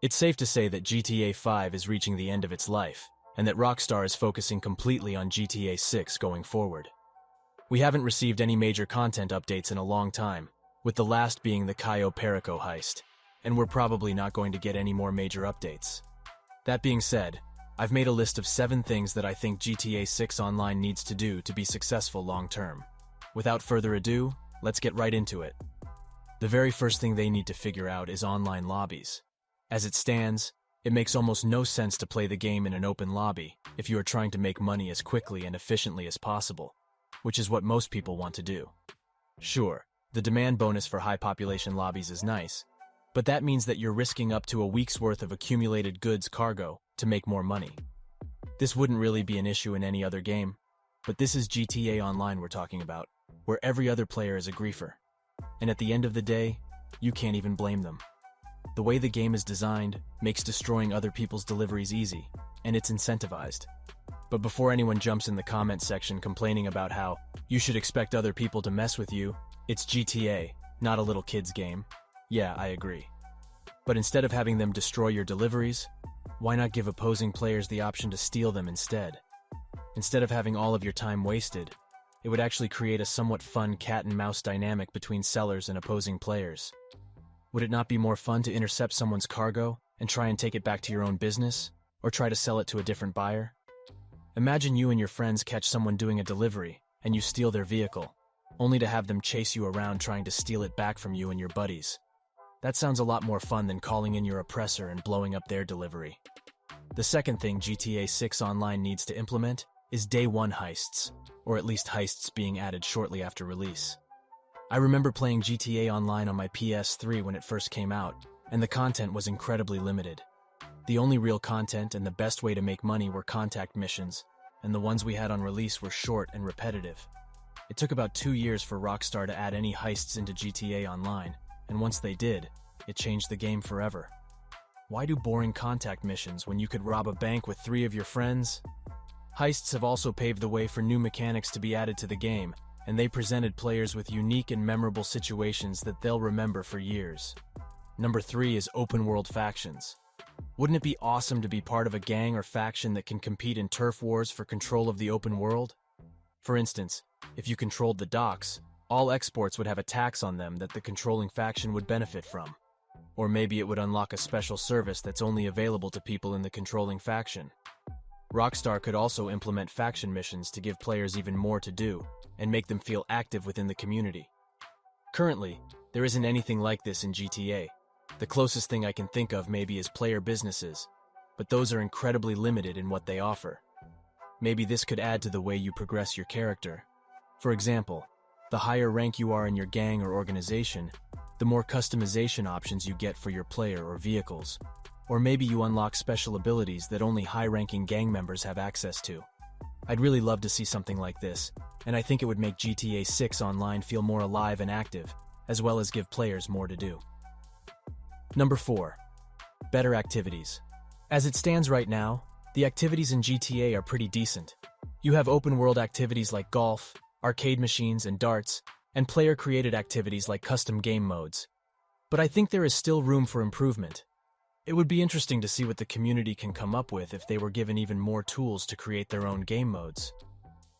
It's safe to say that GTA 5 is reaching the end of its life, and that Rockstar is focusing completely on GTA 6 going forward. We haven't received any major content updates in a long time, with the last being the Cayo Perico heist, and we're probably not going to get any more major updates. That being said, I've made a list of 7 things that I think GTA 6 Online needs to do to be successful long-term. Without further ado, let's get right into it. The very first thing they need to figure out is online lobbies. As it stands, it makes almost no sense to play the game in an open lobby if you are trying to make money as quickly and efficiently as possible, which is what most people want to do. Sure, the demand bonus for high population lobbies is nice, but that means that you're risking up to a week's worth of accumulated goods cargo to make more money. This wouldn't really be an issue in any other game, but this is GTA Online we're talking about, where every other player is a griefer. And at the end of the day, you can't even blame them. The way the game is designed makes destroying other people's deliveries easy, and it's incentivized. But before anyone jumps in the comment section complaining about how you should expect other people to mess with you, it's GTA, not a little kid's game. Yeah, I agree. But instead of having them destroy your deliveries, why not give opposing players the option to steal them instead? Instead of having all of your time wasted, it would actually create a somewhat fun cat-and-mouse dynamic between sellers and opposing players. Would it not be more fun to intercept someone's cargo and try and take it back to your own business, or try to sell it to a different buyer? Imagine you and your friends catch someone doing a delivery, and you steal their vehicle, only to have them chase you around trying to steal it back from you and your buddies. That sounds a lot more fun than calling in your oppressor and blowing up their delivery. The second thing GTA 6 Online needs to implement is Day 1 heists, or at least heists being added shortly after release. I remember playing GTA Online on my PS3 when it first came out, and the content was incredibly limited. The only real content and the best way to make money were contact missions, and the ones we had on release were short and repetitive. It took about 2 years for Rockstar to add any heists into GTA Online, and once they did, it changed the game forever. Why do boring contact missions when you could rob a bank with 3 of your friends? Heists have also paved the way for new mechanics to be added to the game, and they presented players with unique and memorable situations that they'll remember for years. Number 3 is open-world factions. Wouldn't it be awesome to be part of a gang or faction that can compete in turf wars for control of the open world? For instance, if you controlled the docks, all exports would have a tax on them that the controlling faction would benefit from. Or maybe it would unlock a special service that's only available to people in the controlling faction. Rockstar could also implement faction missions to give players even more to do, and make them feel active within the community. Currently, there isn't anything like this in GTA. The closest thing I can think of maybe is player businesses, but those are incredibly limited in what they offer. Maybe this could add to the way you progress your character. For example, the higher rank you are in your gang or organization, the more customization options you get for your player or vehicles. Or maybe you unlock special abilities that only high-ranking gang members have access to. I'd really love to see something like this, and I think it would make GTA 6 Online feel more alive and active, as well as give players more to do. Number 4. Better activities. As it stands right now, the activities in GTA are pretty decent. You have open-world activities like golf, arcade machines, and darts, and player-created activities like custom game modes. But I think there is still room for improvement. It would be interesting to see what the community can come up with if they were given even more tools to create their own game modes.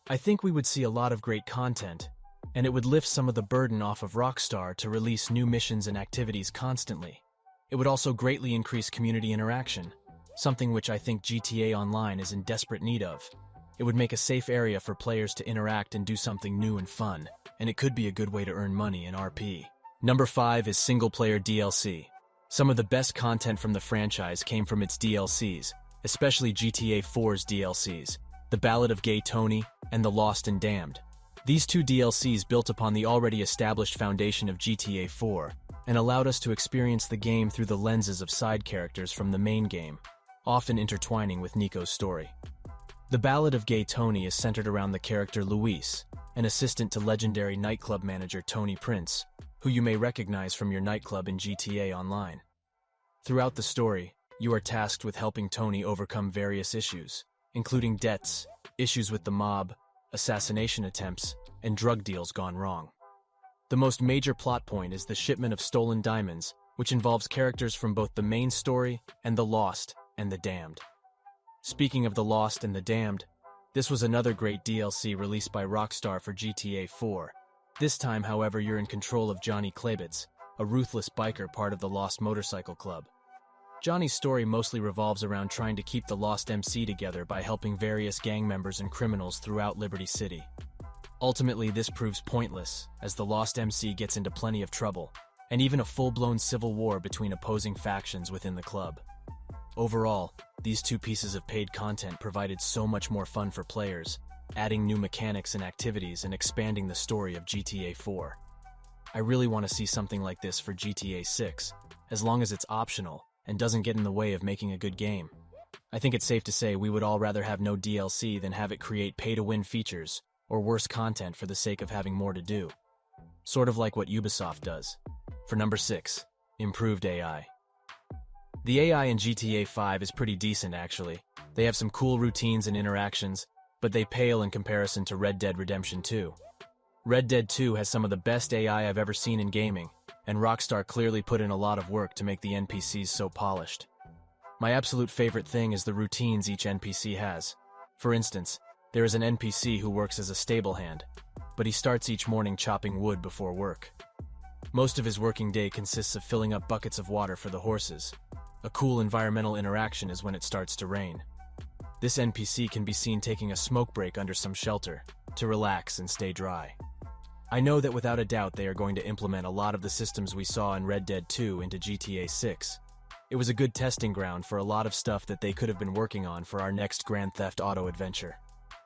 I think we would see a lot of great content, and it would lift some of the burden off of Rockstar to release new missions and activities constantly. It would also greatly increase community interaction, something which I think GTA Online is in desperate need of. It would make a safe area for players to interact and do something new and fun, and it could be a good way to earn money in RP. Number 5 is single-player DLC. Some of the best content from the franchise came from its DLCs, especially GTA 4's DLCs, The Ballad of Gay Tony and The Lost and Damned. These 2 DLCs built upon the already established foundation of GTA 4 and allowed us to experience the game through the lenses of side characters from the main game, often intertwining with Nico's story. The Ballad of Gay Tony is centered around the character Luis, an assistant to legendary nightclub manager Tony Prince, who you may recognize from your nightclub in GTA Online. Throughout the story, you are tasked with helping Tony overcome various issues, including debts, issues with the mob, assassination attempts, and drug deals gone wrong. The most major plot point is the shipment of stolen diamonds which involves characters from both the main story and the Lost and the Damned. Speaking of the Lost and the Damned, this was another great DLC released by Rockstar for GTA 4. This time, however, you're in control of Johnny Klebitz, a ruthless biker part of the Lost Motorcycle Club. Johnny's story mostly revolves around trying to keep the Lost MC together by helping various gang members and criminals throughout Liberty City. Ultimately, this proves pointless, as the Lost MC gets into plenty of trouble, and even a full-blown civil war between opposing factions within the club. Overall, these two pieces of paid content provided so much more fun for players, adding new mechanics and activities and expanding the story of GTA 4. I really want to see something like this for GTA 6, as long as it's optional and doesn't get in the way of making a good game. I think it's safe to say we would all rather have no DLC than have it create pay-to-win features or worse content for the sake of having more to do. Sort of like what Ubisoft does. For number 6, improved AI. The AI in GTA 5 is pretty decent actually. They have some cool routines and interactions, but they pale in comparison to Red Dead Redemption 2. Red Dead 2 has some of the best AI I've ever seen in gaming, and Rockstar clearly put in a lot of work to make the NPCs so polished. My absolute favorite thing is the routines each NPC has. For instance, there is an NPC who works as a stable hand, but he starts each morning chopping wood before work. Most of his working day consists of filling up buckets of water for the horses. A cool environmental interaction is when it starts to rain. This NPC can be seen taking a smoke break under some shelter to relax and stay dry. I know that without a doubt they are going to implement a lot of the systems we saw in Red Dead 2 into GTA 6. It was a good testing ground for a lot of stuff that they could have been working on for our next Grand Theft Auto adventure.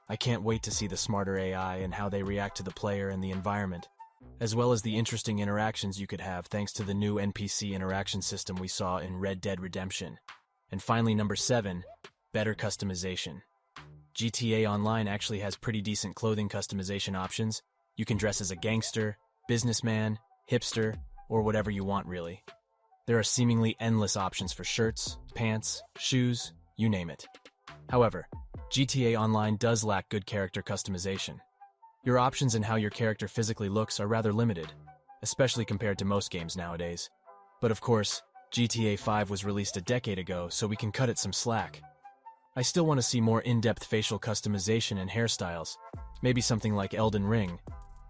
I can't wait to see the smarter AI and how they react to the player and the environment, as well as the interesting interactions you could have thanks to the new NPC interaction system we saw in Red Dead Redemption. And finally, number 7, better customization. GTA Online actually has pretty decent clothing customization options. You can dress as a gangster, businessman, hipster, or whatever you want really. There are seemingly endless options for shirts, pants, shoes, you name it. However, GTA Online does lack good character customization. Your options and how your character physically looks are rather limited, especially compared to most games nowadays. But of course, GTA 5 was released a decade ago, so we can cut it some slack. I still want to see more in-depth facial customization and hairstyles, maybe something like Elden Ring,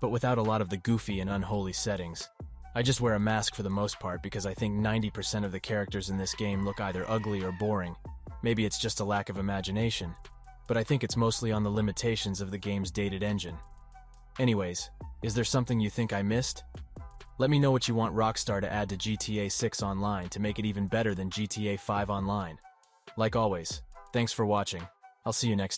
but without a lot of the goofy and unholy settings. I just wear a mask for the most part because I think 90% of the characters in this game look either ugly or boring. Maybe it's just a lack of imagination, but I think it's mostly on the limitations of the game's dated engine. Anyways, is there something you think I missed? Let me know what you want Rockstar to add to GTA 6 Online to make it even better than GTA 5 Online. Like always, thanks for watching. I'll see you next time.